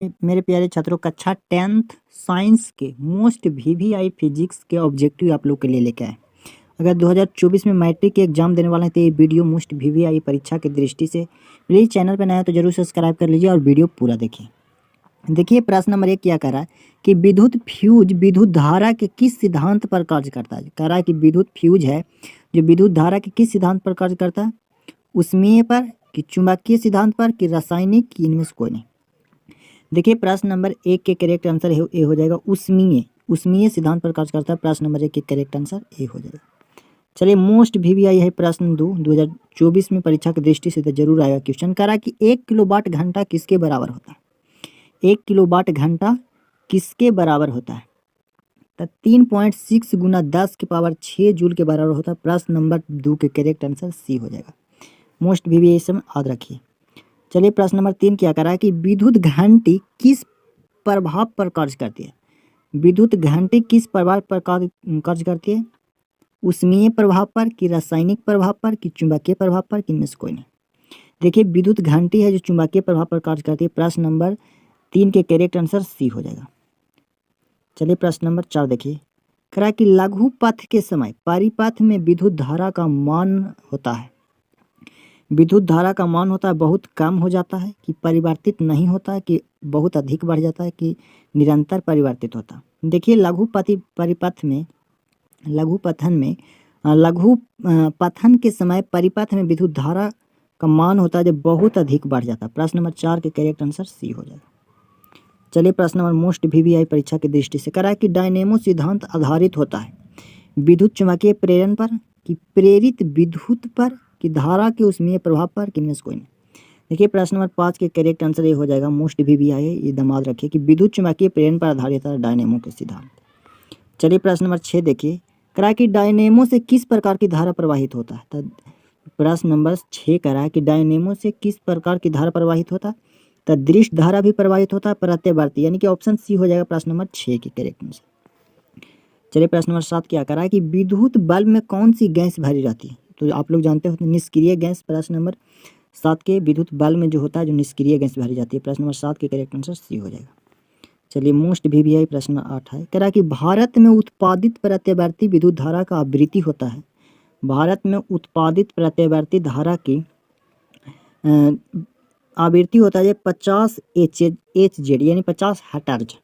मेरे प्यारे छात्रों, कक्षा 10th साइंस के मोस्ट वीवीआई फिजिक्स के ऑब्जेक्टिव आप लोग के लिए लेके आए। अगर 2024 में मैट्रिक के एग्जाम देने वाले हैं तो ये वीडियो मोस्ट वीवीआई परीक्षा की दृष्टि से प्लीज़ चैनल पर नया है तो जरूर सब्सक्राइब कर लीजिए और वीडियो पूरा देखिए। देखिए प्रश्न नंबर 1 क्या कह रहा है कि विद्युत फ्यूज विद्युत धारा के किस सिद्धांत पर कार्य करता है। कह रहा है कि विद्युत फ्यूज है जो विद्युत धारा के किस सिद्धांत पर कार्य करता है, ऊष्मीय पर कि चुंबकीय सिद्धांत पर कि रासायनिक कि इनमें से कोई नहीं। देखिए प्रश्न नंबर 1 के करेक्ट आंसर ए हो जाएगा ऊष्मीय सिद्धांत पर कार्य करता है। प्रश्न नंबर 1 के करेक्ट आंसर ए हो जाएगा। चलिए मोस्ट वीवीआई है प्रश्न 2024 में परीक्षा की दृष्टि से तो जरूर आएगा क्वेश्चन। कह रहा है कि 1 किलोवाट घंटा किसके बराबर होता है। 1 किलोवाट घंटा किसके बराबर होता है, तो 3.6 गुना 10 की पावर 6 जूल के बराबर होता है। प्रश्न नंबर 2 के करेक्ट आंसर सी हो जाएगा। मोस्ट वीवीआई से याद रखिए। चलिए प्रश्न नंबर 3 क्या कर रहा है कि विद्युत घंटी किस प्रभाव पर कार्य करती है। विद्युत घंटी किस प्रभाव पर कार्य करती है, ऊष्मीय प्रभाव पर कि रासायनिक प्रभाव पर कि चुंबकीय प्रभाव पर कि इनमें से कोई नहीं। देखिए विद्युत घंटी है जो चुंबकीय प्रभाव पर कार्य करती है। प्रश्न नंबर 3 के करेक्ट आंसर सी हो जाएगा। चलिए प्रश्न नंबर 4 देखिए। कह रहा है कि लघु पथ के समय परिपथ में विद्युत धारा का मान होता है। विद्युत धारा का मान होता है बहुत कम हो जाता है कि परिवर्तित नहीं होता है कि बहुत अधिक बढ़ जाता है कि निरंतर परिवर्तित होता है। देखिए लघु पथन के समय परिपथ में विद्युत धारा का मान होता है जो बहुत अधिक बढ़ जाता है। प्रश्न नंबर 4 के करेक्ट आंसर सी हो जाएगा। चलिए प्रश्न नंबर मोस्ट वीवीआई परीक्षा की दृष्टि से कह रहा है कि डायनेमो सिद्धांत आधारित होता है विद्युत चुम्बकीय प्रेरण पर कि प्रेरित विद्युत पर कि धारा के ऊष्मीय प्रभाव पर कि इनमें से कोई नहीं। देखिए प्रश्न नंबर 5 के करेक्ट आंसर ये हो जाएगा। मोस्ट वीवीआई है, ये याद रखिए कि विद्युत चुम्बकीय प्रेरण पर आधारित है डायनेमो के सिद्धांत। चलिए प्रश्न नंबर 6 देखिए। कह रहा है कि डायनेमो से किस प्रकार की धारा प्रवाहित होता है। तो प्रश्न नंबर 6 कह रहा है कि डायनेमो से किस प्रकार की धारा प्रवाहित होता है, तो दृश्य धारा भी प्रवाहित होता है प्रत्यावर्ती, यानी कि ऑप्शन सी हो जाएगा प्रश्न नंबर 6 के करेक्ट आंसर। चलिए प्रश्न नंबर 7 क्या कह रहा है कि विद्युत बल्ब में कौन सी गैस भरी रहती है। तो आप लोग जानते हो निष्क्रिय गैस। प्रश्न नंबर 7 के विद्युत बल्ब में जो होता है जो निष्क्रिय गैस भरी जाती है। प्रश्न नंबर 7 के करेक्ट आंसर सी हो जाएगा। चलिए मोस्ट वीवीआई प्रश्न 8 है। कह रहा है कि भारत में उत्पादित प्रत्यावर्ती विद्युत धारा का आवृत्ति होता है। भारत में उत्पादित प्रत्यावर्ती धारा की आवृत्ति होता है 50 HZ यानी 50 हर्ट्ज।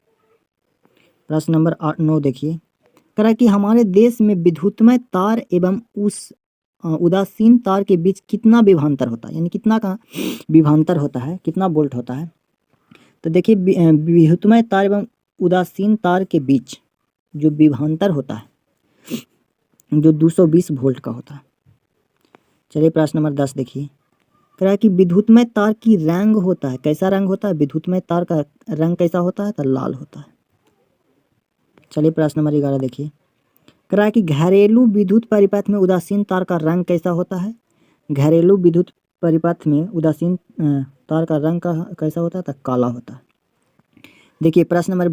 प्रश्न नंबर 9 देखिए। कह रहा है कि हमारे देश में विद्युतमय तार एवं उस उदासीन तार के बीच कितना विभवांतर होता है, यानी कितना का विभवांतर होता है, कितना वोल्ट होता है। तो देखिए विद्युतमय तार एवं उदासीन तार के बीच जो विभवांतर होता है जो 220 वोल्ट का होता है। चलिए प्रश्न नंबर 10 देखिए। कह रहा है कि विद्युतमय तार की रंग होता है, कैसा रंग होता है, विद्युतमय तार का रंग कैसा होता है, तो लाल होता है। चलिए प्रश्न नंबर 11 देखिए। कह रहा है कि घरेलू विद्युत परिपथ में उदासीन तार का रंग कैसा होता है। घरेलू विद्युत परिपथ में उदासीन तार का रंग कैसा होता है, तो काला होता है। देखिए प्रश्न नंबर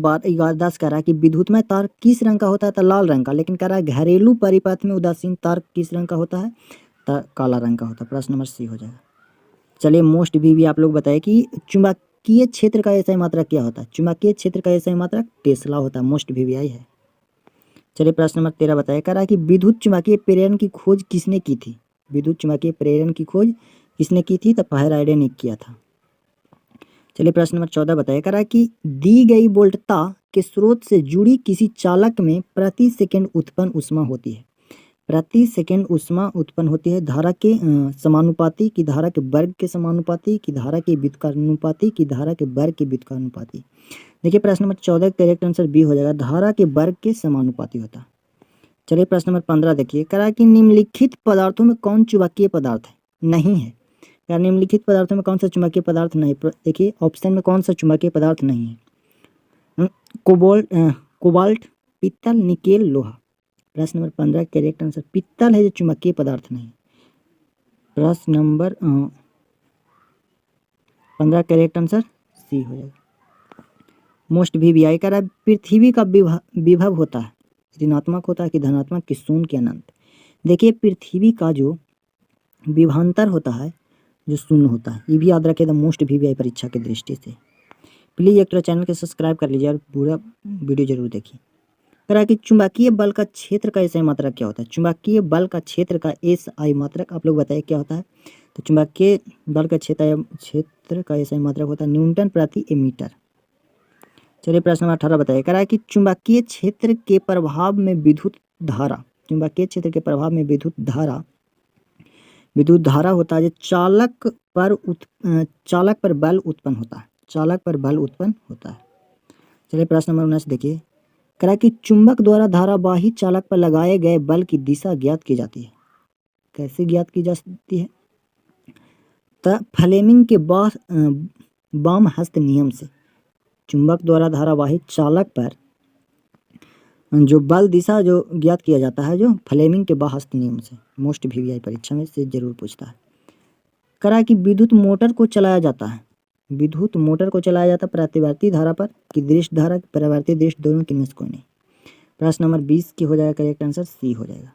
10 कह रहा है कि विद्युतमय तार किस रंग का होता है, तो लाल रंग का, लेकिन कह रहा है घरेलू परिपथ में उदासीन तार किस रंग का होता है, तो काला रंग का होता है। प्रश्न नंबर सी हो जाएगा। चलिए मोस्ट वीवी आप लोग बताए कि चुंबकीय क्षेत्र का एसआई मात्रक क्या होता है। चुंबकीय क्षेत्र का एसआई मात्रक टेस्ला होता है। मोस्ट वीवीआई है। चलिए प्रश्न नंबर 13 बताया। कह रहा है कि विद्युत चुम्बकीय प्रेरण की खोज किसने की थी। विद्युत चुम्बकीय प्रेरण की खोज किसने की थी, तो फैराडे ने किया था। चलिए प्रश्न नंबर 14 बताया। कह रहा है कि दी गई वोल्टता के स्रोत से जुड़ी किसी चालक में प्रति सेकंड उत्पन्न ऊष्मा होती है। प्रति सेकंड ऊष्मा उत्पन्न होती है धारा के समानुपाती कि धारा के वर्ग के समानुपाती कि धारा के व्युत्क्रमानुपाती कि धारा के वर्ग के व्युत्क्रमानुपाती। देखिए प्रश्न नंबर 14 करेक्ट आंसर बी हो जाएगा, धारा के वर्ग के समानुपाती होता है। चलिए प्रश्न नंबर 15 देखिए। कह रहा है कि निम्नलिखित पदार्थों में कौन चुंबकीय पदार्थ है, नहीं है। क्या निम्नलिखित पदार्थों में कौन सा चुंबकीय पदार्थ नहीं। देखिए ऑप्शन में कौन सा चुंबकीय पदार्थ नहीं है। कोबाल्ट, पित्तल, निकेल, लोहा। प्रश्न नंबर 15 करेक्ट आंसर पित्तल है जो चुंबकीय पदार्थ नहीं। प्रश्न नंबर 15 करेक्ट आंसर सी हो जाएगा। मोस्ट वीवीआई कह रहा है पृथ्वी का विभव होता है ऋणात्मक होता है कि धनात्मक कि शून्य के अनंत। देखिए पृथ्वी का जो विभवांतर होता है जो शून्य होता है, ये भी याद रखिए द मोस्ट वीवीआई परीक्षा की दृष्टि से। प्लीज़ एक तो चैनल को सब्सक्राइब कर लीजिए और पूरा वीडियो जरूर देखिए। कह रहा है कि चुंबकीय बल का क्षेत्र का एसआई मात्रक क्या होता है? चुंबकीय बल का क्षेत्र का एसआई मात्रक आप लोग बताइए क्या होता है? तो चुंबकीय बल का क्षेत्र का एसआई मात्रक होता है न्यूटन प्रति मीटर। चलिए प्रश्न नंबर 18 बताइए। कह रहा है कि चुंबकीय क्षेत्र के प्रभाव में विद्युत धारा, चुंबकीय क्षेत्र के प्रभाव में विद्युत धारा होता है जो चालक पर बल उत्पन्न होता है, चालक पर बल उत्पन्न होता है। चलिए प्रश्न नंबर 19 देखिए। कह रहा है कि चुंबक द्वारा धारावाही चालक पर लगाए गए बल की दिशा ज्ञात की जाती है। कैसे ज्ञात की जा सकती है? तो फ्लेमिंग के वाम हस्त नियम से चुंबक द्वारा धारावाही चालक पर जो बल दिशा जो ज्ञात किया जाता है, जो फ्लेमिंग के बाम हस्त नियम से। मोस्ट वीवीआई परीक्षा में से जरूर पूछता है। कह रहा है कि विद्युत मोटर को चलाया जाता है, विद्युत मोटर को चलाया जाता है प्रतिवर्ती धारा पर कि दृष्ट धारा, परिवर्ती दृष्ट, दोनों की में से कोई नहीं। प्रश्न नंबर 20 की हो जाएगा करेक्ट आंसर सी हो जाएगा।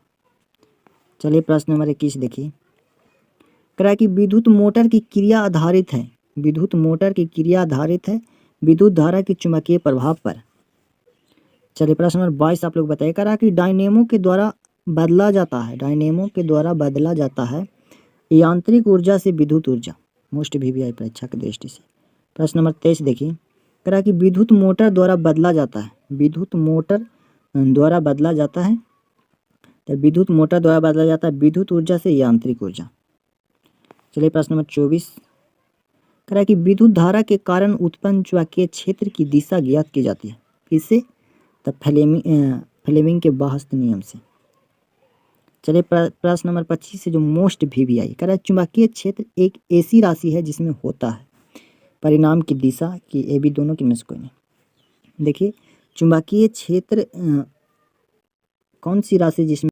चलिए प्रश्न नंबर 21 देखिए। कह रहा है कि विद्युत मोटर की क्रिया आधारित है, विद्युत मोटर की क्रिया आधारित है विद्युत धारा के चुंबकीय प्रभाव पर। चलिए प्रश्न नंबर 22 आप लोग बताइए। कह रहा है कि डायनेमो के द्वारा बदला जाता है, डायनेमो के द्वारा बदला जाता है यांत्रिक ऊर्जा से विद्युत ऊर्जा। मोस्ट वीवीआई परीक्षा की दृष्टि से। प्रश्न नंबर 23 देखिए। कह रहा है कि विद्युत मोटर द्वारा बदला जाता है, विद्युत मोटर द्वारा बदला जाता है, तो विद्युत मोटर द्वारा बदला जाता है विद्युत ऊर्जा से यांत्रिक ऊर्जा। चलिए प्रश्न नंबर 24। कह रहा है कि विद्युत धारा के कारण उत्पन्न चुंबकीय क्षेत्र की दिशा ज्ञात की जाती है। किससे? तो फ्लेमिंग के बाहस्त नियम से। चलिए प्रश्न नंबर 25 से जो मोस्ट वीवीआई। कह रहा है चुंबकीय क्षेत्र एक ऐसी राशि है जिसमें होता है परिणाम की दिशा की ए बी दोनों की में से कोई नहीं। देखिए चुंबकीय क्षेत्र कौन सी राशि जिसमें